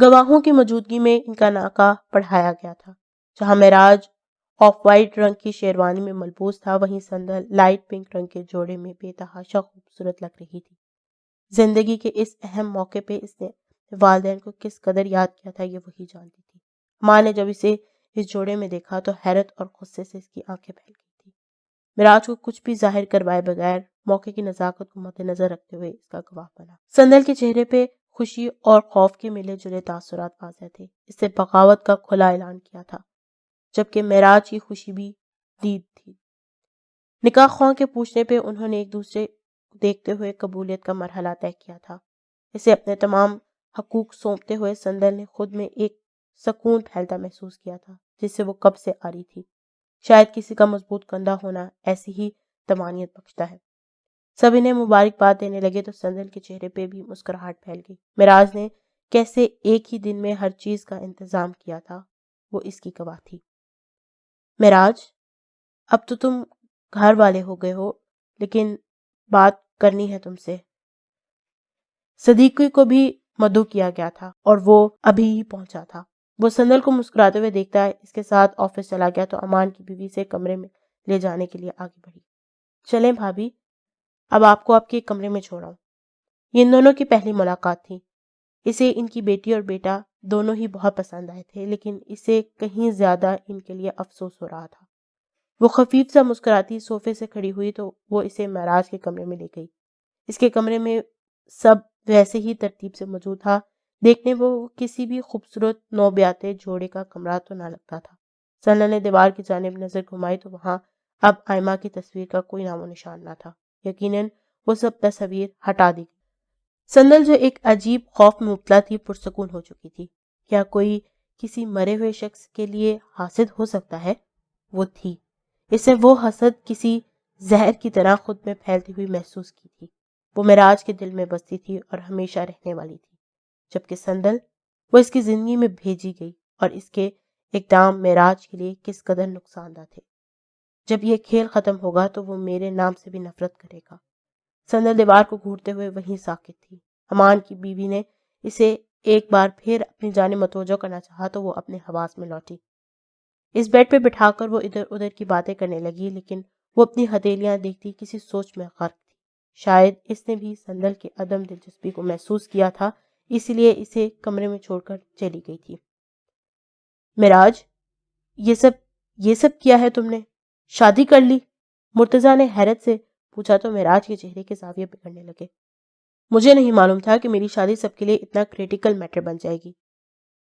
گواہوں کی موجودگی میں ان کا نکاح پڑھایا گیا تھا۔ جہاں معراج آف وائٹ رنگ کی شیروانی میں ملبوس تھا، وہیں سندل لائٹ پنک رنگ کے جوڑے میں بے تحاشا خوبصورت لگ رہی تھی۔ زندگی کے اس اہم موقع پہ اس نے والدین کو کس قدر یاد کیا تھا، یہ وہی جانتی تھی۔ ماں نے جب اسے اس جوڑے میں دیکھا تو حیرت اور غصے سے اس کی آنکھیں پھیل گئی تھی۔ معراج کو کچھ بھی ظاہر کروائے بغیر موقع کی نزاکت کو مد نظر رکھتے ہوئے اس کا گواہ بنا۔ سندل کے چہرے پہ خوشی اور خوف کے ملے جلے تاثرات واضح تھے۔ اس نے بغاوت کا کھلا اعلان کیا تھا، جبکہ معراج کی خوشی بھی دید تھی۔ نکاح خواہ کے پوچھنے پہ انہوں نے ایک دوسرے کو دیکھتے ہوئے قبولیت کا مرحلہ طے کیا تھا۔ اسے اپنے تمام حقوق سونپتے ہوئے سندل نے خود میں ایک سکون پھیلتا محسوس کیا تھا، جس سے وہ کب سے آ رہی تھی۔ شاید کسی کا مضبوط کندھا ہونا ایسی ہی طمانینت بخشتا ہے۔ سب انہیں مبارکباد دینے لگے تو سندل کے چہرے پہ بھی مسکراہٹ پھیل گئی۔ معراج نے کیسے ایک ہی دن میں ہر چیز کا انتظام کیا تھا، وہ اس کی گواہ تھی۔ معراج، اب تو تم گھر والے ہو گئے ہو، لیکن بات کرنی ہے تم سے۔ صدیقی کو بھی مدعو کیا گیا تھا اور وہ ابھی ہی پہنچا تھا۔ وہ سندل کو مسکراتے ہوئے دیکھتا ہے اس کے ساتھ آفس چلا گیا تو امان کی بیوی سے کمرے میں لے جانے کے لیے آگے بڑھی۔ چلیں بھابھی، اب آپ کو آپ کے کمرے میں چھوڑا ہوں۔ یہ ان دونوں کی پہلی ملاقات تھی۔ اسے ان کی بیٹی اور بیٹا دونوں ہی بہت پسند آئے تھے، لیکن اسے کہیں زیادہ ان کے لیے افسوس ہو رہا تھا۔ وہ خفیف سا مسکراتی صوفے سے کھڑی ہوئی تو وہ اسے معراج کے کمرے میں لے گئی۔ اس کے کمرے میں سب ویسے ہی ترتیب سے موجود تھا۔ دیکھنے وہ کسی بھی خوبصورت نوبیاتے جوڑے کا کمرہ تو نہ لگتا تھا۔ سندل نے دیوار کی جانب نظر گھمائی تو وہاں اب آئمہ کی تصویر کا کوئی نام و نشان نہ تھا۔ یقیناً وہ سب تصاویر ہٹا دی گئی۔ سندل جو ایک عجیب خوف میں مبتلا تھی، پرسکون ہو چکی تھی۔ کیا کوئی کسی مرے ہوئے شخص کے لیے حاسد ہو سکتا ہے؟ وہ تھی۔ اسے وہ حسد کسی زہر کی طرح خود میں پھیلتی ہوئی محسوس کی تھی۔ وہ معراج کے دل میں بستی تھی اور ہمیشہ رہنے والی تھی، جبکہ سندل، وہ اس کی زندگی میں بھیجی گئی اور اس کے اقدام معراج کے لیے کس قدر نقصان دہ تھے۔ جب یہ کھیل ختم ہوگا تو وہ میرے نام سے بھی نفرت کرے گا۔ سندل دیوار کو گھورتے ہوئے وہیں ساکت تھی۔ امان کی بیوی نے اسے ایک بار پھر اپنی جانب متوجہ کرنا چاہا تو وہ اپنے حواس میں لوٹی۔ اس بیڈ پہ بٹھا کر وہ ادھر ادھر کی باتیں کرنے لگی، لیکن وہ اپنی ہتھیلیاں دیکھتی کسی سوچ میں غرق تھی۔ شاید اس نے بھی سندل کے عدم دلچسپی کو محسوس کیا تھا، اس لیے اسے کمرے میں چھوڑ کر چلی گئی تھی۔ معراج، یہ سب کیا ہے تم نے؟ شادی کر لی؟ مرتضیٰ نے حیرت سے پوچھا تو معراج کے چہرے کے زاویے بگڑنے لگے۔ مجھے نہیں معلوم تھا کہ میری شادی سب کے لیے اتنا کریٹیکل میٹر بن جائے گی۔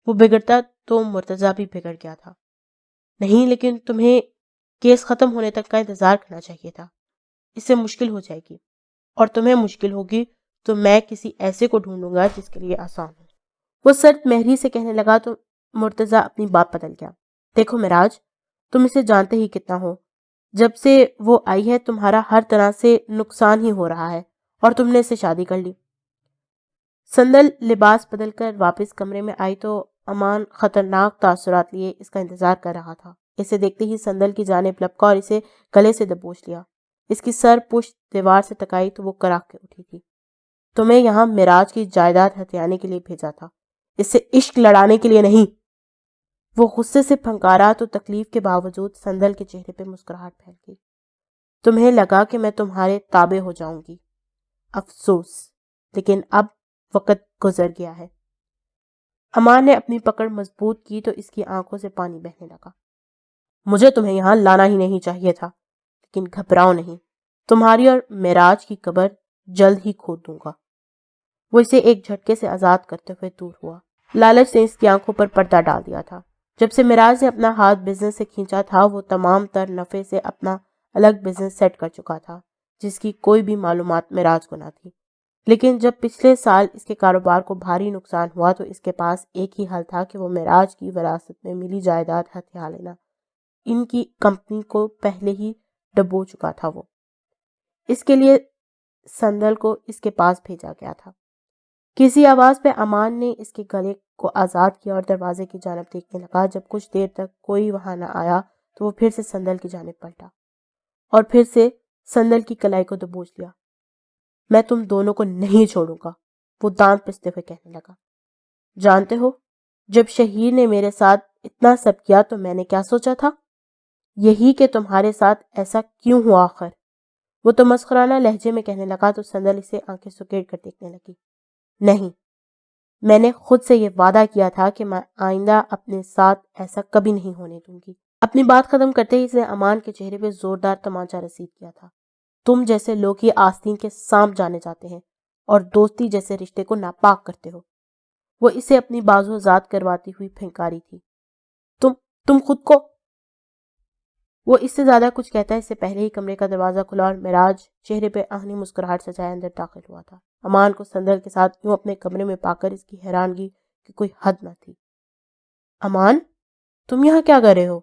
وہ بگڑتا تو مرتضیٰ بھی بگڑ گیا تھا۔ نہیں، لیکن تمہیں کیس ختم ہونے تک کا انتظار کرنا چاہیے تھا۔ اس سے مشکل ہو جائے گی، اور تمہیں مشکل ہوگی تو میں کسی ایسے کو ڈھونڈوں گا جس کے لیے آسان ہو۔ وہ سرد مہری سے کہنے لگا تو مرتضیٰ اپنی بات بدل گیا۔ دیکھو معراج، تم اسے جانتے ہی کتنا ہو۔ جب سے وہ آئی ہے تمہارا ہر طرح سے نقصان ہی ہو رہا ہے، اور تم نے اسے شادی کر لی۔ سندل لباس بدل کر واپس کمرے میں آئی تو امان خطرناک تاثرات لیے اس کا انتظار کر رہا تھا۔ اسے دیکھتے ہی سندل کی جانب لپکا اور اسے گلے سے دبوچ لیا۔ اس کی سر پشت دیوار سے ٹکرائی تو وہ کراہ کے اٹھی تھی۔ تمہیں یہاں معراج کی جائیداد ہتھیانے کے لیے بھیجا تھا، اس سے عشق لڑانے کے لیے نہیں۔ وہ غصے سے پھنکارا تو تکلیف کے باوجود سندل کے چہرے پہ مسکراہٹ پھیل گئی۔ تمہیں لگا کہ میں تمہارے تابع ہو جاؤں گی، افسوس، لیکن اب وقت گزر گیا ہے۔ امان نے اپنی پکڑ مضبوط کی تو اس کی آنکھوں سے پانی بہنے لگا۔ مجھے تمہیں یہاں لانا ہی نہیں چاہیے تھا، لیکن گھبراؤ نہیں، تمہاری اور معراج کی قبر جلد ہی کھود دوں گا۔ وہ اسے ایک جھٹکے سے آزاد کرتے ہوئے دور ہوا۔ لالچ نے اس کی آنکھوں پر پردہ ڈال دیا تھا۔ جب سے معراج نے اپنا ہاتھ بزنس سے کھینچا تھا، وہ تمام تر نفع سے اپنا الگ بزنس سیٹ کر چکا تھا، جس کی کوئی بھی معلومات معراج کو نہ تھی۔ لیکن جب پچھلے سال اس کے کاروبار کو بھاری نقصان ہوا تو اس کے پاس ایک ہی حل تھا کہ وہ معراج کی وراثت میں ملی جائیداد ہتھیا لینا۔ ان کی کمپنی کو پہلے ہی ڈبو چکا تھا وہ۔ اس کے لیے سندل کو اس کے پاس بھیجا گیا تھا۔ کسی آواز پہ امان نے اس کے گلے کو آزاد کیا اور دروازے کی جانب دیکھنے لگا۔ جب کچھ دیر تک کوئی وہاں نہ آیا تو وہ پھر سے سندل کی جانب پلٹا اور پھر سے سندل کی کلائی کو دبوچ لیا۔ میں تم دونوں کو نہیں چھوڑوں گا، وہ دانت پستے ہوئے کہنے لگا۔ جانتے ہو جب شہیر نے میرے ساتھ اتنا سب کیا تو میں نے کیا سوچا تھا؟ یہی کہ تمہارے ساتھ ایسا کیوں ہوا آخر؟ وہ تو مسخرانہ لہجے میں کہنے لگا تو سندل اسے آنکھیں سکیڑ کر دیکھنے لگی۔ نہیں، میں نے خود سے یہ وعدہ کیا تھا کہ میں آئندہ اپنے ساتھ ایسا کبھی نہیں ہونے دوں گی۔ اپنی بات ختم کرتے ہی اس نے امان کے چہرے پہ زوردار تمانچہ رسید کیا تھا۔ تم جیسے لوگ ہی آستین کے سانپ جانے جاتے ہیں اور دوستی جیسے رشتے کو ناپاک کرتے ہو۔ وہ اسے اپنی بازو ذات کرواتی ہوئی پھنکاری تھی۔ تم خود کو… وہ اس سے زیادہ کچھ کہتا ہے اس سے پہلے ہی کمرے کا دروازہ کھلا اور معراج چہرے پہ آہنی مسکراہٹ سجائے اندر داخل ہوا تھا۔ امان کو سندل کے ساتھ یوں اپنے کمرے میں پا کر اس کی حیرانگی کی کوئی حد نہ تھی۔ امان، تم یہاں کیا کر رہے ہو؟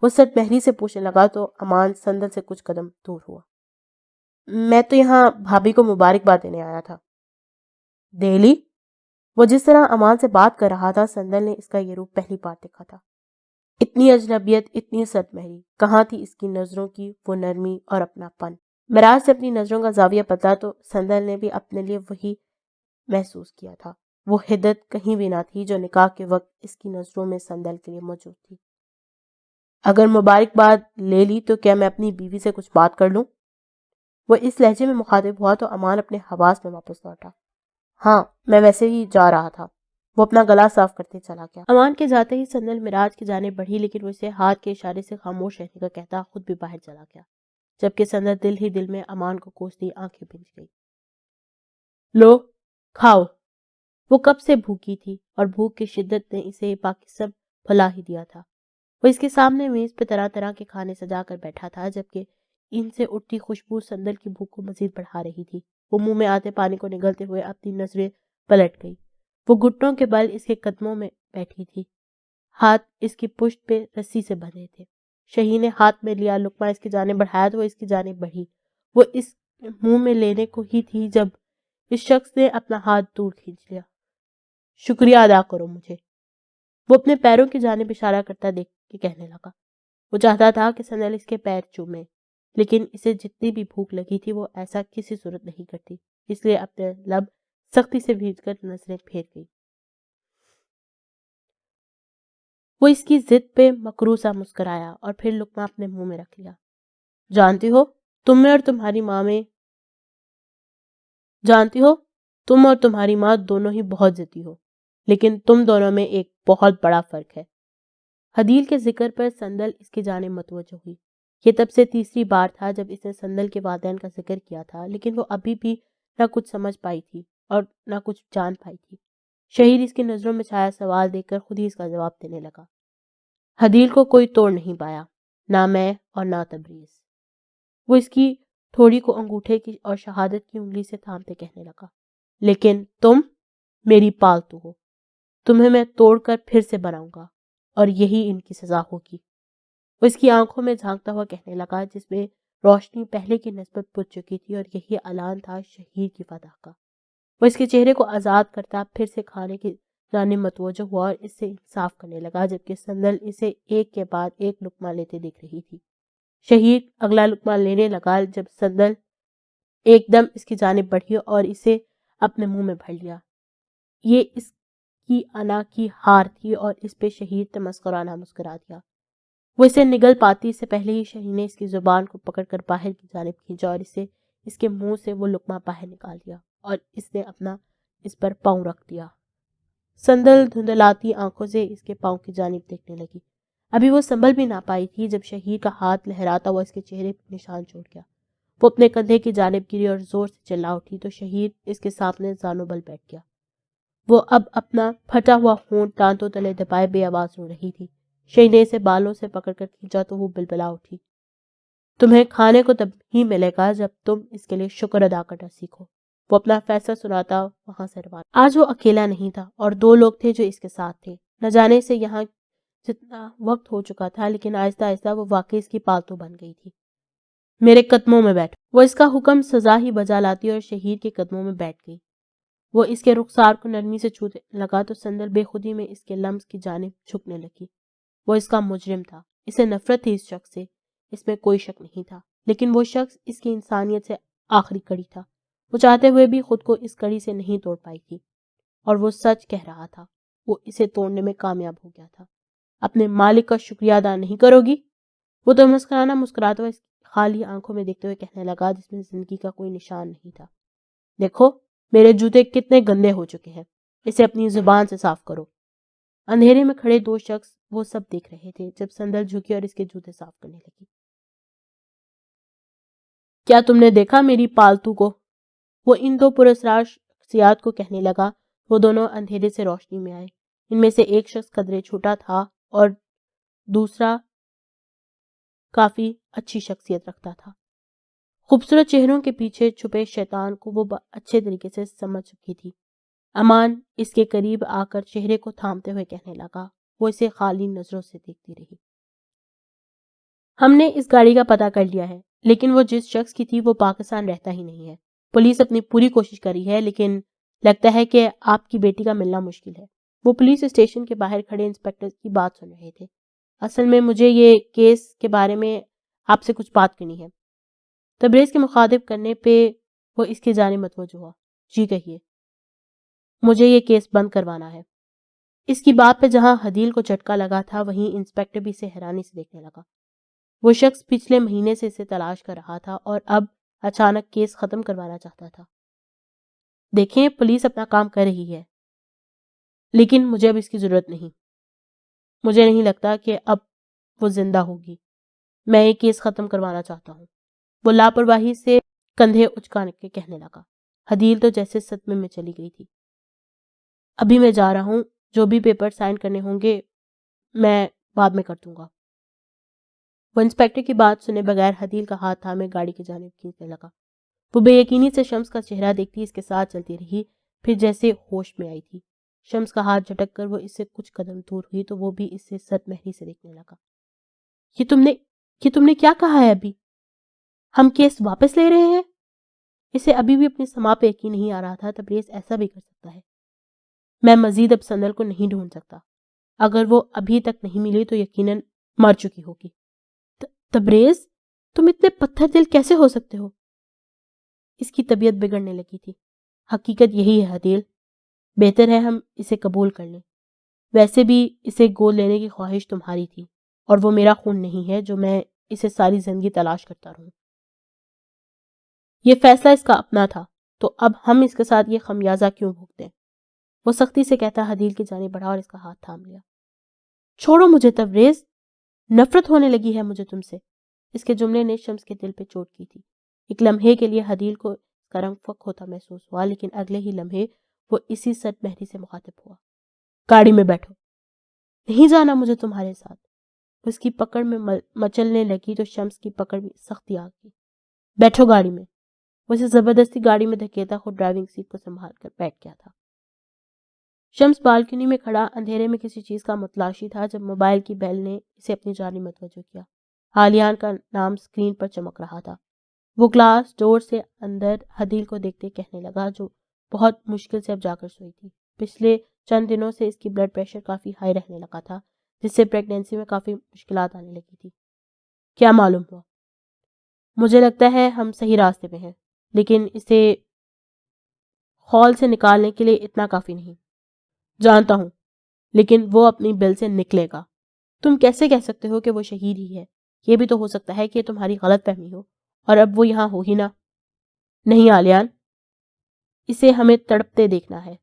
وہ سٹ مہری سے پوچھنے لگا تو امان سندل سے کچھ قدم دور ہوا۔ میں تو یہاں بھابھی کو مبارکباد دینے آیا تھا۔ دہلی؟ وہ جس طرح امان سے بات کر رہا تھا سندل نے اس کا یہ روپ پہلی بار دیکھا تھا۔ اتنی اجنبیت، اتنی سٹ مہری، کہاں تھی اس کی نظروں کی وہ نرمی اور اپنا پن؟ معراج سے اپنی نظروں کا زاویہ بدلا تو سندل نے بھی اپنے لیے وہی محسوس کیا تھا۔ وہ حدت کہیں بھی نہ تھی جو نکاح کے وقت اس کی نظروں میں سندل کے لیے موجود تھی۔ اگر مبارکباد لے لی تو کیا میں اپنی بیوی سے کچھ بات کر لوں؟ وہ اس لہجے میں مخاطب ہوا تو امان اپنے حواس میں واپس لوٹا۔ ہاں، میں ویسے ہی جا رہا تھا۔ وہ اپنا گلا صاف کرتے چلا گیا۔ امان کے جاتے ہی سندل معراج کی جانب بڑھی لیکن وہ اسے ہاتھ کے اشارے سے خاموش رہنے کا کہتا خود بھی باہر چلا گیا، جبکہ سندل دل ہی دل میں امان کو کوستی آنکھیں بھیج گئی۔ لو، کھاؤ۔ وہ کب سے بھوکی تھی اور بھوک کی شدت نے اسے باقی سب بھلا ہی دیا تھا۔ وہ اس کے سامنے میز پہ طرح طرح کے کھانے سجا کر بیٹھا تھا جبکہ ان سے اٹھتی خوشبو سندل کی بھوک کو مزید بڑھا رہی تھی۔ وہ منہ میں آتے پانی کو نگلتے ہوئے اپنی نظریں پلٹ گئی۔ وہ گھٹنوں کے بل اس کے قدموں میں بیٹھی تھی، ہاتھ اس کی پشت پہ رسی سے بندھے تھے۔ شہی نے ہاتھ میں لیا لقمہ اس کی جانب بڑھایا تو وہ اس کی جانب بڑھی۔ وہ اس منہ میں لینے کو ہی تھی جب اس شخص نے اپنا ہاتھ دور کھینچ لیا۔ شکریہ ادا کرو مجھے، وہ اپنے پیروں کی جانب اشارہ کرتا دیکھ کے کہنے لگا۔ وہ چاہتا تھا کہ سندل اس کے پیر چومے، لیکن اسے جتنی بھی بھوک لگی تھی وہ ایسا کسی صورت نہیں کرتی، اس لیے اپنے لب سختی سے بھیج کر نظریں پھیر گئی۔ وہ اس کی ضد پہ مکروہ سا مسکرایا اور پھر لقمہ اپنے منہ میں رکھ لیا۔ جانتی ہو تم اور تمہاری ماں دونوں ہی بہت ضدی ہو، لیکن تم دونوں میں ایک بہت بڑا فرق ہے۔ حدیل کے ذکر پر سندل اس کی جانب متوجہ ہوئی۔ یہ تب سے تیسری بار تھا جب اس نے سندل کے والدین کا ذکر کیا تھا، لیکن وہ ابھی بھی نہ کچھ سمجھ پائی تھی اور نہ کچھ جان پائی تھی۔ شہید اس کی نظروں میں چھایا سوال دیکھ کر خود ہی اس کا جواب دینے لگا۔ حدیل کو کوئی توڑ نہیں پایا، نہ میں اور نہ تبریز۔ وہ اس کی تھوڑی کو انگوٹھے کی اور شہادت کی انگلی سے تھامتے کہنے لگا۔ لیکن تم میری پالتو ہو، تمہیں میں توڑ کر پھر سے بناؤں گا اور یہی ان کی سزا ہوگی۔ وہ اس کی آنکھوں میں جھانکتا ہوا کہنے لگا جس میں روشنی پہلے کی نسبت بجھ چکی تھی اور یہی اعلان تھا شہید کی فتح کا۔ وہ اس کے چہرے کو آزاد کرتا پھر سے کھانے کی جانب متوجہ ہوا اور اس سے انصاف کرنے لگا جبکہ سندل اسے ایک کے بعد ایک لقمہ لیتے دیکھ رہی تھی۔ شہید اگلا لقمہ لینے لگا جب سندل ایک دم اس کی جانب بڑھی اور اسے اپنے منہ میں بھر لیا۔ یہ اس کی انا کی ہار تھی اور اس پہ شہید نے مسکرانہ مسکرا دیا۔ وہ اسے نگل پاتی اس سے پہلے ہی شہید نے اس کی زبان کو پکڑ کر باہر کی جانب کھینچا اور اسے اس کے منہ سے وہ لقمہ باہر نکال دیا اور اس نے اپنا اس پر پاؤں رکھ دیا۔ سندل دھندلاتی آنکھوں سے اس کے پاؤں کی جانب دیکھنے لگی۔ ابھی وہ سنبھل بھی نہ پائی تھی جب شہید کا ہاتھ لہراتا ہوا اس کے چہرے پر نشان چھوڑ گیا۔ وہ اپنے کندھے کی جانب گری اور زور سے چلا اٹھی تو شہید اس کے سامنے زانو بل بیٹھ گیا۔ وہ اب اپنا پھٹا ہوا ہونٹ دانتوں تلے دبائے بے آواز رو رہی تھی۔ شہید نے اسے بالوں سے پکڑ کر کھینچا تو وہ بلبلا اٹھی۔ تمہیں کھانے کو تب ہی ملے گا جب تم اس کے لیے شکر ادا کرنا سیکھو۔ وہ اپنا فیصلہ سناتا وہاں سے روانہ۔ آج وہ اکیلا نہیں تھا اور دو لوگ تھے جو اس کے ساتھ تھے۔ نہ جانے سے یہاں جتنا وقت ہو چکا تھا لیکن آہستہ آہستہ وہ واقعی اس کی پالتو بن گئی تھی۔ میرے قدموں میں بیٹھو۔ وہ اس کا حکم سزا ہی بجا لاتی اور شہید کے قدموں میں بیٹھ گئی۔ وہ اس کے رخسار کو نرمی سے چھونے لگا تو سندل بے خودی میں اس کے لمس کی جانب جھکنے لگی۔ وہ اس کا مجرم تھا، اسے نفرت تھی اس شخص سے، اس میں کوئی شک نہیں تھا، لیکن وہ شخص اس کی انسانیت سے آخری کڑی تھا۔ وہ چاہتے ہوئے بھی خود کو اس کڑی سے نہیں توڑ پائی تھی اور وہ سچ کہہ رہا تھا۔ وہ اسے توڑنے میں کامیاب ہو گیا تھا۔ اپنے مالک کا شکریہ ادا نہیں کرو گی؟ وہ تو مسکراتا ہوا اس خالی آنکھوں میں دیکھتے ہوئے کہنے لگا جس میں زندگی کا کوئی نشان نہیں تھا۔ دیکھو میرے جوتے کتنے گندے ہو چکے ہیں، اسے اپنی زبان سے صاف کرو۔ اندھیرے میں کھڑے دو شخص وہ سب دیکھ رہے تھے جب سندل جھکی اور اس کے جوتے صاف کرنے لگی۔ کیا تم نے دیکھا میری پالتو کو؟ وہ ان دو پراسرار شخصیات کو کہنے لگا۔ وہ دونوں اندھیرے سے روشنی میں آئے۔ ان میں سے ایک شخص قدرے چھوٹا تھا اور دوسرا کافی اچھی شخصیت رکھتا تھا۔ خوبصورت چہروں کے پیچھے چھپے شیطان کو وہ اچھے طریقے سے سمجھ چکی تھی۔ امان اس کے قریب آ کر چہرے کو تھامتے ہوئے کہنے لگا۔ وہ اسے خالی نظروں سے دیکھتی رہی۔ ہم نے اس گاڑی کا پتہ کر لیا ہے، لیکن وہ جس شخص کی تھی وہ پاکستان رہتا ہی نہیں ہے۔ پولیس اپنی پوری کوشش کر رہی ہے، لیکن لگتا ہے کہ آپ کی بیٹی کا ملنا مشکل ہے۔ وہ پولیس اسٹیشن کے باہر کھڑے انسپکٹر کی بات سن رہے تھے۔ اصل میں مجھے یہ کیس کے بارے میں آپ سے کچھ بات کرنی ہے۔ تبریز کے مخاطب کرنے پہ وہ اس کی جانب متوجہ ہوا۔ جی کہیے۔ مجھے یہ کیس بند کروانا ہے۔ اس کی بات پہ جہاں حدیل کو جھٹکا لگا تھا وہیں انسپکٹر بھی اسے حیرانی سے دیکھنے لگا۔ وہ شخص پچھلے مہینے سے اسے تلاش کر رہا تھا اور اب اچانک کیس ختم کروانا چاہتا تھا۔ دیکھیں پولیس اپنا کام کر رہی ہے، لیکن مجھے اب اس کی ضرورت نہیں۔ مجھے نہیں لگتا کہ اب وہ زندہ ہوگی۔ میں یہ کیس ختم کروانا چاہتا ہوں۔ وہ لاپرواہی سے کندھے اچکا کے کہنے لگا۔ حدیل تو جیسے صدمے میں چلی گئی تھی۔ ابھی میں جا رہا ہوں، جو بھی پیپر سائن کرنے ہوں گے میں بعد میں کر دوں گا۔ وہ انسپکٹر کی بات سنے بغیر حدیل کا ہاتھ تھامے گاڑی کی جانب کھینچنے لگا۔ وہ بے یقینی سے شمس کا چہرہ دیکھتی اس کے ساتھ چلتی رہی، پھر جیسے ہوش میں آئی تھی۔ شمس کا ہاتھ جھٹک کر وہ اس سے کچھ قدم دور ہوئی تو وہ بھی اس سے سد مہری سے دیکھنے لگا۔ یہ تم نے کیا کہا ہے ابھی؟ ہم کیس واپس لے رہے ہیں؟ اسے ابھی بھی اپنی سما پہ یقین نہیں آ رہا تھا۔ تبریز ایسا بھی کر سکتا ہے؟ میں مزید اب سندل کو نہیں ڈھونڈ سکتا۔ اگر وہ ابھی تک نہیں ملی تو یقیناً مر چکی ہوگی۔ تبریز تم اتنے پتھر دل کیسے ہو سکتے ہو؟ اس کی طبیعت بگڑنے لگی تھی۔ حقیقت یہی ہے حدیل، بہتر ہے ہم اسے قبول کر لیں۔ ویسے بھی اسے گود لینے کی خواہش تمہاری تھی اور وہ میرا خون نہیں ہے جو میں اسے ساری زندگی تلاش کرتا رہوں۔ یہ فیصلہ اس کا اپنا تھا تو اب ہم اس کے ساتھ یہ خمیازہ کیوں بھوگتے؟ وہ سختی سے کہتا حدیل کی جانب بڑھا اور اس کا ہاتھ تھام لیا۔ چھوڑو مجھے تبریز، نفرت ہونے لگی ہے مجھے تم سے۔ اس کے جملے نے شمس کے دل پہ چوٹ کی تھی۔ ایک لمحے کے لیے حدیل کو اس کا رنگ فک ہوتا محسوس ہوا، لیکن اگلے ہی لمحے وہ اسی سد مہری سے مخاطب ہوا۔ گاڑی میں بیٹھو۔ نہیں جانا مجھے تمہارے ساتھ۔ اس کی پکڑ میں مچلنے لگی تو شمس کی پکڑ میں سختی آ گئی۔ بیٹھو گاڑی میں۔ وہ اسے زبردستی گاڑی میں دھکیتا خود ڈرائیونگ سیٹ کو سنبھال کر بیٹھ گیا تھا۔ شمس بالکنی میں کھڑا اندھیرے میں کسی چیز کا متلاشی تھا جب موبائل کی بیل نے اسے اپنی جانب متوجہ کیا۔ حالیان کا نام سکرین پر چمک رہا تھا۔ وہ گلاس ڈور سے اندر حدیل کو دیکھتے کہنے لگا جو بہت مشکل سے اب جا کر سوئی تھی۔ پچھلے چند دنوں سے اس کی بلڈ پریشر کافی ہائی رہنے لگا تھا، جس سے پریگنینسی میں کافی مشکلات آنے لگی تھی۔ کیا معلوم ہوا؟ مجھے لگتا ہے ہم صحیح راستے پہ ہیں، لیکن اسے خول سے نکالنے کے لیے اتنا کافی نہیں۔ جانتا ہوں، لیکن وہ اپنی بل سے نکلے گا۔ تم کیسے کہہ سکتے ہو کہ وہ شہید ہی ہے؟ یہ بھی تو ہو سکتا ہے کہ تمہاری غلط فہمی ہو اور اب وہ یہاں ہو ہی نہ۔ نہیں آلیان، اسے ہمیں تڑپتے دیکھنا ہے۔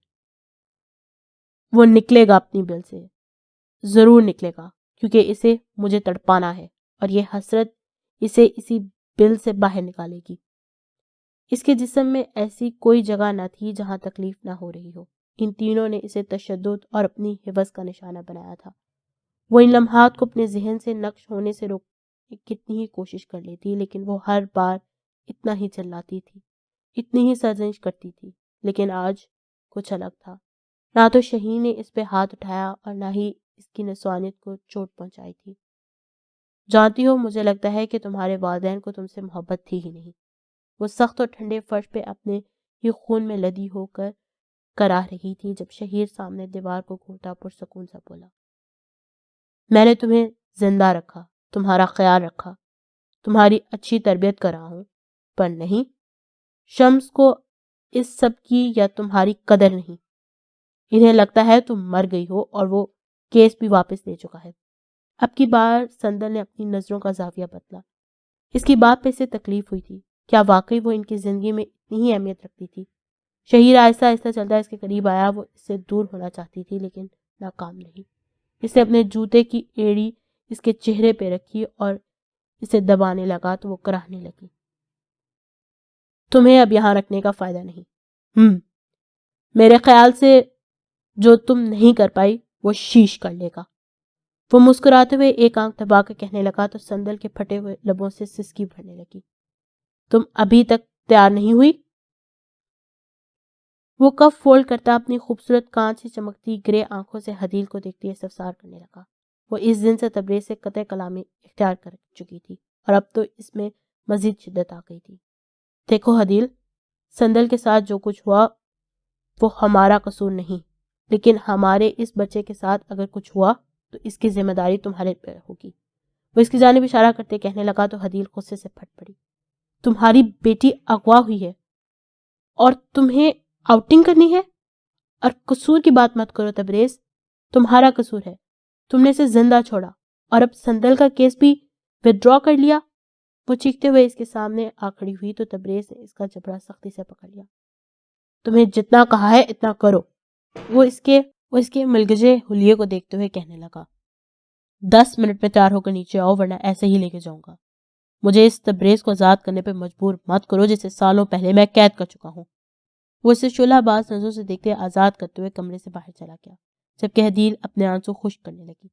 وہ نکلے گا اپنی بل سے، ضرور نکلے گا، کیونکہ اسے مجھے تڑپانا ہے اور یہ حسرت اسے اسی بل سے باہر نکالے گی۔ اس کے جسم میں ایسی کوئی جگہ نہ تھی جہاں تکلیف نہ ہو رہی ہو۔ ان تینوں نے اسے تشدد اور اپنی حوث کا نشانہ بنایا تھا۔ وہ ان لمحات کو اپنے ذہن سے نقش ہونے سے روکنے کی کتنی ہی کوشش کر لیتی، لیکن وہ ہر بار اتنا ہی چلاتی تھی، اتنی ہی سرزنش کرتی تھی۔ لیکن آج کچھ الگ تھا۔ نہ تو شہین نے اس پہ ہاتھ اٹھایا اور نہ ہی اس کی نسوانیت کو چوٹ پہنچائی تھی۔ جانتی ہو، مجھے لگتا ہے کہ تمہارے والدین کو تم سے محبت تھی ہی نہیں۔ وہ سخت اور ٹھنڈے فرش پہ اپنے ہی خون میں لدی ہو کر کراہ رہی تھی جب شہیر سامنے دیوار کو گھونٹا پرسکون سا بولا۔ میں نے تمہیں زندہ رکھا، تمہارا خیال رکھا، تمہاری اچھی تربیت کرا ہوں، پر نہیں، شمس کو اس سب کی یا تمہاری قدر نہیں۔ انہیں لگتا ہے تم مر گئی ہو اور وہ کیس بھی واپس لے چکا ہے۔ اب کی بار سندل نے اپنی نظروں کا زاویہ بدلا۔ اس کی بات پہ اسے تکلیف ہوئی تھی۔ کیا واقعی وہ ان کی زندگی میں اتنی ہی اہمیت رکھتی تھی؟ شہیر آہستہ آہستہ چلتا اس کے قریب آیا۔ وہ اس سے دور ہونا چاہتی تھی لیکن ناکام نہیں۔ اس نے اپنے جوتے کی ایڑی اس کے چہرے پہ رکھی اور اسے دبانے لگا تو وہ کراہنے لگی۔ تمہیں اب یہاں رکھنے کا فائدہ نہیں۔ میرے خیال سے جو تم نہیں کر پائی وہ شیش کر لے گا۔ وہ مسکراتے ہوئے ایک آنکھ دبا کر کہنے لگا تو سندل کے پھٹے ہوئے لبوں سے سسکی بھرنے لگی۔ تم ابھی تک تیار نہیں ہوئی؟ وہ کف فولڈ کرتا اپنی خوبصورت کانچ سے چمکتی گرے آنکھوں سے حدیل کو دیکھتی استفسار کرنے لگا۔ وہ اس دن سے تبریز سے قطع کلامی اختیار کر چکی تھی اور اب تو اس میں مزید شدت آ گئی تھی۔ دیکھو حدیل، سندل کے ساتھ جو کچھ ہوا وہ ہمارا قصور نہیں، لیکن ہمارے اس بچے کے ساتھ اگر کچھ ہوا تو اس کی ذمہ داری تمہارے پر ہوگی۔ وہ اس کی جانب اشارہ کرتے کہنے لگا تو حدیل غصے سے پھٹ پڑی۔ تمہاری بیٹی اغوا ہوئی ہے اور تمہیں آؤٹنگ کرنی ہے؟ اور قصور کی بات مت کرو تبریز، تمہارا قصور ہے، تم نے اسے زندہ چھوڑا اور اب سندل کا کیس بھی ودرا کر لیا۔ وہ چیختے ہوئے اس کے سامنے آ کھڑی ہوئی تو تبریز نے اس کا جبڑا سختی سے پکڑ لیا۔ تمہیں جتنا کہا ہے اتنا کرو، وہ اس کے ملگجے حلیے کو دیکھتے ہوئے کہنے لگا۔ 10 منٹ میں تیار ہو کر نیچے آؤ ورنہ ایسے ہی لے کے جاؤں گا۔ مجھے اس تبریز کو آزاد کرنے پہ مجبور مت کرو جسے سالوں پہلے میں قید کر چکا ہوں۔ وہ اسے شعلہ باز نظروں سے دیکھتے آزاد کرتے ہوئے کمرے سے باہر چلا گیا، جبکہ حدیل اپنے آنسو خشک کرنے لگی۔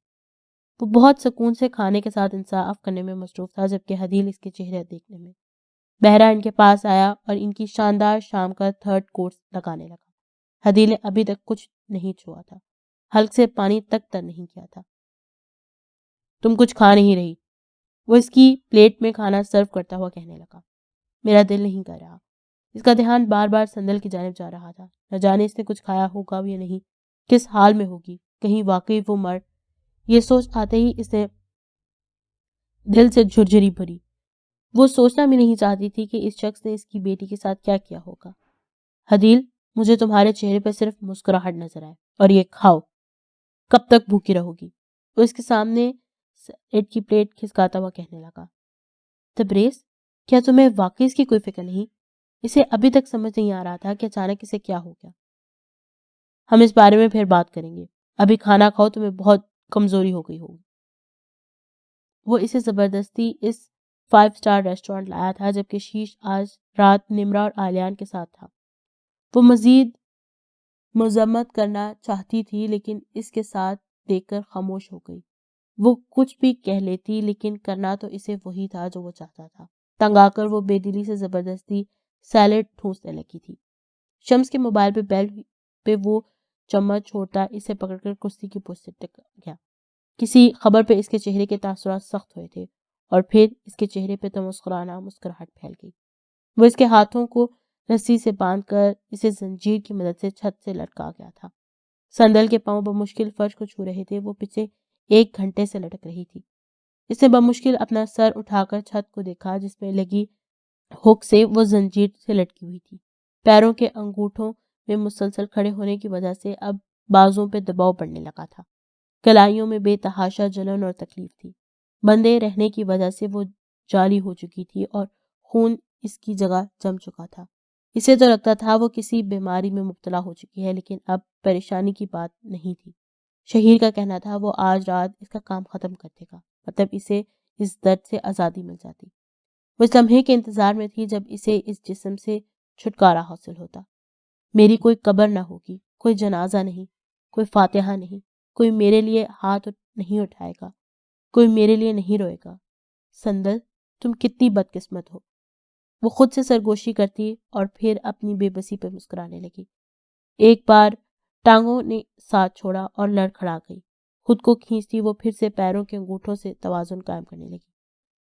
وہ بہت سکون سے کھانے کے ساتھ انصاف کرنے میں مصروف تھا، جبکہ حدیل اس کے چہرے دیکھنے میں۔ بہرا ان کے پاس آیا اور ان کی شاندار شام کا 3rd کورس لگانے لگا۔ حدیل نے ابھی تک کچھ نہیں چھوا تھا، حلق سے پانی تک تر نہیں کیا تھا۔ تم کچھ کھا نہیں رہی، وہ اس کی پلیٹ میں کھانا سرو کرتا ہوا کہنے لگا۔ میرا دل نہیں کر رہا۔ اس کا دھیان بار بار سندل کی جانب جا رہا تھا۔ نہ جانے اس نے کچھ کھایا ہوگا یا نہیں، کس حال میں ہوگی، کہیں واقعی وہ مر۔ یہ سوچ آتے ہی اس نے دل سے جھرجھری بھری۔ وہ سوچنا بھی نہیں چاہتی تھی کہ اس شخص نے اس کی بیٹی کے ساتھ کیا کیا ہوگا۔ حدیل، مجھے تمہارے چہرے پہ صرف مسکراہٹ نظر آئے اور یہ کھاؤ، کب تک بھوکی رہو گی؟ وہ اس کے سامنے سیلیڈ کی پلیٹ کھسکاتا ہوا کہنے لگا۔ تبریز، کیا تمہیں واقعی اس کی کوئی فکر نہیں؟ اسے ابھی تک سمجھ نہیں آ رہا تھا کہ اچانک اسے کیا ہو گیا۔ ہم اس بارے میں پھر بات کریں گے، ابھی کھانا کھاؤ، تمہیں بہت کمزوری ہو گئی ہوگی۔ وہ اسے زبردستی اس 5 اسٹار ریسٹورانٹ لایا تھا، جبکہ شیش آج رات نمرا اور آلیان کے ساتھ تھا۔ وہ مزید مذمت کرنا چاہتی تھی لیکن اس کے ساتھ دیکھ کر خاموش ہو گئی۔ وہ کچھ بھی کہہ لیتی لیکن کرنا تو اسے وہی تھا جو وہ چاہتا تھا۔ تنگ آ کر وہ بے دلی سے زبردستی سیلیڈ ٹھونسنے لگی تھی۔ شمس کے موبائل پہ بیل پہ وہ چمچ چھوڑتا اسے پکڑ کر کرسی کی پشت سے ٹک گیا۔ کسی خبر پہ اس کے چہرے کے تاثرات سخت ہوئے تھے اور پھر اس کے چہرے پہ تمسکرانا مسکراہٹ پھیل گئی۔ وہ اس کے ہاتھوں کو رسی سے باندھ کر اسے زنجیر کی مدد سے چھت سے لٹکا گیا تھا۔ سندل کے پاؤں بمشکل فرش کو چھو رہے تھے۔ وہ پچھلے 1 گھنٹے سے لٹک رہی تھی۔ اس نے بمشکل اپنا سر اٹھا کر چھت کو دیکھا جس میں لگی ہک سے وہ زنجیر سے لٹکی ہوئی تھی۔ پیروں کے انگوٹھوں میں مسلسل کھڑے ہونے کی وجہ سے اب بازوں پہ دباؤ پڑنے لگا تھا۔ کلائیوں میں بے تحاشا جلن اور تکلیف تھی۔ بندے رہنے کی وجہ سے وہ جالی ہو چکی تھی اور خون اس کی جگہ جم چکا تھا۔ اسے تو لگتا تھا وہ کسی بیماری میں مبتلا ہو چکی ہے، لیکن اب پریشانی کی بات نہیں تھی۔ شہیر کا کہنا تھا وہ آج رات اس کا کام ختم کر دے گا، مطلب اسے اس درد سے آزادی مل جاتی۔ وہ اس لمحے کے انتظار میں تھی جب اسے اس جسم سے چھٹکارا حاصل ہوتا۔ میری کوئی قبر نہ ہوگی، کوئی جنازہ نہیں، کوئی فاتحہ نہیں، کوئی میرے لیے ہاتھ نہیں اٹھائے گا، کوئی میرے لیے نہیں روئے گا۔ سندل، تم کتنی بدقسمت ہو۔ وہ خود سے سرگوشی کرتی اور پھر اپنی بے بسی پہ مسکرانے لگی۔ ایک بار ٹانگوں نے ساتھ چھوڑا اور لڑکھڑا گئی۔ خود کو کھینچتی وہ پھر سے پیروں کے انگوٹھوں سے توازن قائم کرنے لگی۔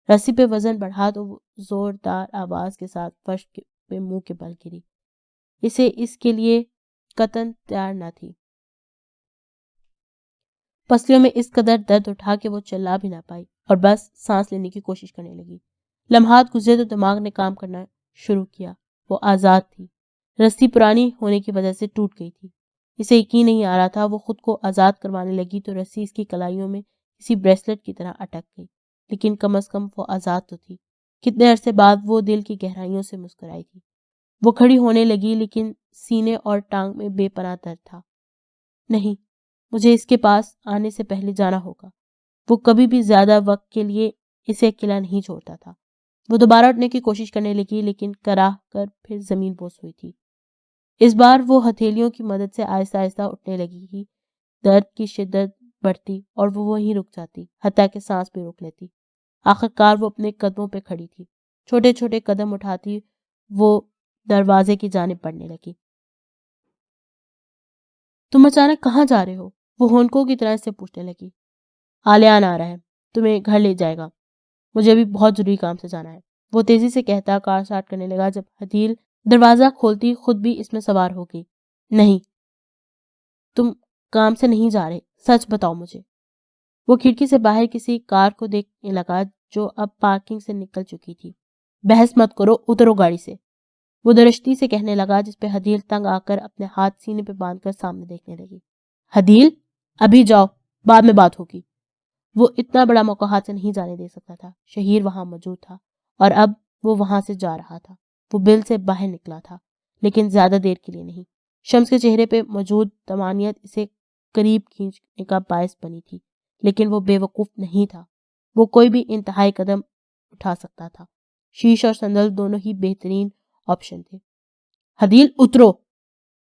رسی پہ وزن بڑھا تو وہ زوردار آواز کے ساتھ فرش پہ منہ کے بل گری۔ اسے اس کے لیے قطعاً تیار نہ تھی۔ پسلیوں میں اس قدر درد اٹھا کہ وہ چلا بھی نہ پائی اور بس سانس لینے کی کوشش کرنے لگی۔ لمحات گزرے تو دماغ نے کام کرنا شروع کیا۔ وہ آزاد تھی۔ رسی پرانی ہونے کی وجہ سے ٹوٹ گئی تھی۔ اسے یقین نہیں آ رہا تھا. وہ خود کو آزاد کروانے لگی تو رسی اس کی کلائیوں میں کسی بریسلٹ کی طرح اٹک گئی. لیکن کم از کم وہ آزاد تو تھی. کتنے عرصے بعد وہ دل کی گہرائیوں سے مسکرائی تھی. وہ کھڑی ہونے لگی لیکن سینے اور ٹانگ میں بے پناہ درد تھا. نہیں، مجھے اس کے پاس آنے سے پہلے جانا ہوگا. وہ کبھی بھی زیادہ وقت کے لیے اسے اکیلا نہیں چھوڑتا تھا. وہ دوبارہ اٹھنے کی کوشش کرنے لگی لیکن کراہ کر پھر زمین بوس ہوئی تھی. اس بار وہ ہتھیلیوں کی مدد سے آہستہ آہستہ اٹھنے لگی ہی. درد کی شدت بڑھتی اور وہ وہیں رک جاتی، حتیٰ کہ سانس بھی روک لیتی. آخر کار وہ اپنے قدموں پہ کھڑی تھی. چھوٹے چھوٹے قدم اٹھاتی وہ دروازے کی جانب بڑھنے لگی. تم اچانک کہاں جا رہے ہو؟ وہ ہونکوں کی طرح سے پوچھنے لگی. آلیان آ رہا ہے، تمہیں گھر لے جائے گا. مجھے بھی بہت ضروری کام سے جانا ہے. وہ تیزی سے کہتا کار اسٹارٹ کرنے لگا. جب حدیل دروازہ کھولتی خود بھی اس میں سوار ہو گئی. نہیں، تم کام سے نہیں جا رہے، سچ بتاؤ مجھے. وہ کھڑکی سے باہر کسی کار کو دیکھنے لگا جو اب پارکنگ سے نکل چکی تھی. بحث مت کرو، اترو گاڑی سے. وہ درشتی سے کہنے لگا جس پہ حدیل تنگ آ کر اپنے ہاتھ سینے پہ باندھ کر سامنے دیکھنے لگی. حدیل، ابھی جاؤ، بعد میں بات ہوگی. وہ اتنا بڑا موقع ہاتھ سے نہیں جانے دے سکتا تھا. شہیر وہاں موجود تھا اور اب وہ وہاں سے جا رہا تھا. وہ بل سے باہر نکلا تھا لیکن زیادہ دیر کے لیے نہیں. شمس کے چہرے پہ موجود طمانینت اسے قریب کھینچنے کا باعث بنی تھی لیکن وہ بے وقوف نہیں تھا. وہ کوئی بھی انتہائی قدم اٹھا سکتا تھا. شیش اور سندل دونوں ہی بہترین آپشن تھے. حدیل، اترو.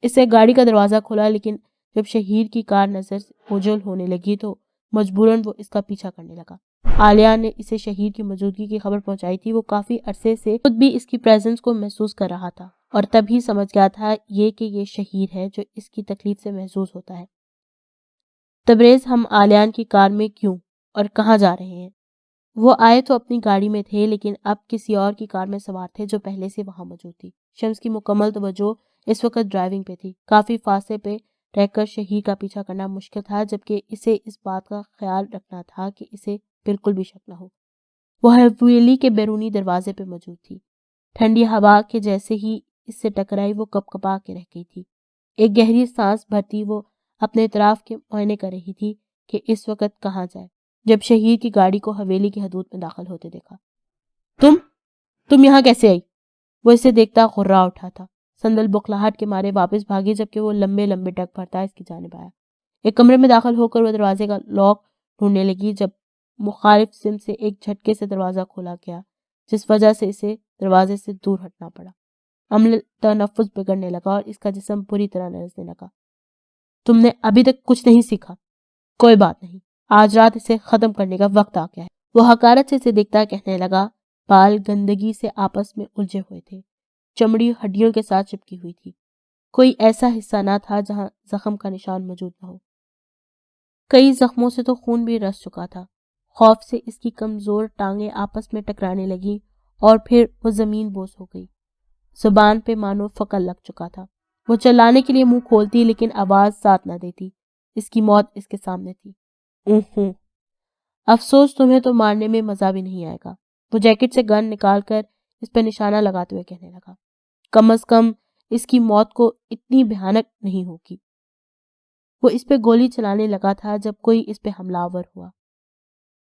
اس سے گاڑی کا دروازہ کھولا لیکن جب شہیر کی کار نظر سے اوجھل ہونے لگی تو مجبوراً وہ اس کا پیچھا کرنے لگا. عالیہ نے اسے شہیر کی موجودگی کی خبر پہنچائی تھی. وہ کافی عرصے سے خود بھی اس کی پریزنس کو محسوس کر رہا تھا اور تب ہی سمجھ گیا تھا کہ یہ شہیر ہے جو اس کی تکلیف سے محظوظ ہوتا ہے. تبریز، ہم عالیان کی کار میں کیوں اور کہاں جا رہے ہیں؟ وہ آئے تو اپنی گاڑی میں تھے لیکن اب کسی اور کی کار میں سوار تھے جو پہلے سے وہاں موجود تھی. شمس کی مکمل توجہ اس وقت ڈرائیونگ پہ تھی. کافی فاصلے پہ رہ کر شہیر کا پیچھا کرنا مشکل تھا جبکہ اسے اس بات کا خیال رکھنا تھا کہ اسے بالکل بھی شک نہ ہو. وہ حویلی کے بیرونی دروازے پہ موجود تھی. ٹھنڈی ہوا کے جیسے ہی اس سے ٹکرائی وہ کپ کپا کے رہ گئی تھی. ایک گہری سانس بھرتی وہ اپنے اطراف کے معائنے کر رہی تھی کہ اس وقت کہاں جائے جب شہیر کی گاڑی کو حویلی کی حدود میں داخل ہوتے دیکھا. تم یہاں کیسے آئی؟ وہ اسے دیکھتا غرا اٹھا تھا. سندل بخلاہٹ کے مارے واپس بھاگی جبکہ وہ لمبے لمبے ڈگ بھرتا اس کی جانب آیا. ایک کمرے میں داخل ہو کر وہ دروازے کا لاک ڈھونڈنے لگی جب مخالف سمت سے ایک جھٹکے سے دروازہ کھولا گیا جس وجہ سے اسے دروازے سے دور ہٹنا پڑا. عمل تنفس بگڑنے لگا اور اس کا جسم پوری طرح لرزنے لگا. تم نے ابھی تک کچھ نہیں سیکھا. کوئی بات نہیں، آج رات اسے ختم کرنے کا وقت آ گیا ہے. وہ حقارت سے اسے دیکھتا کہنے لگا. بال گندگی سے آپس میں الجھے ہوئے تھے. چمڑی ہڈیوں کے ساتھ چپکی ہوئی تھی. کوئی ایسا حصہ نہ تھا جہاں زخم کا نشان موجود نہ ہو. کئی زخموں سے تو خون بھی رس چکا تھا. خوف سے اس کی کمزور ٹانگیں آپس میں ٹکرانے لگی اور پھر وہ زمین بوس ہو گئی. زبان پہ مانو فقر لگ چکا تھا. وہ چلانے کے لیے منہ کھولتی لیکن آواز ساتھ نہ دیتی. اس کی موت اس کے سامنے تھی. افسوس، تمہیں تو مارنے میں مزہ بھی نہیں آئے گا. وہ جیکٹ سے گن نکال کر اس پہ نشانہ لگاتے ہوئے کہنے لگا. کم از کم اس کی موت کو اتنی بھیانک نہیں ہوگی. وہ اس پہ گولی چلانے لگا تھا جب کوئی اس پہ حملہ آور ہوا.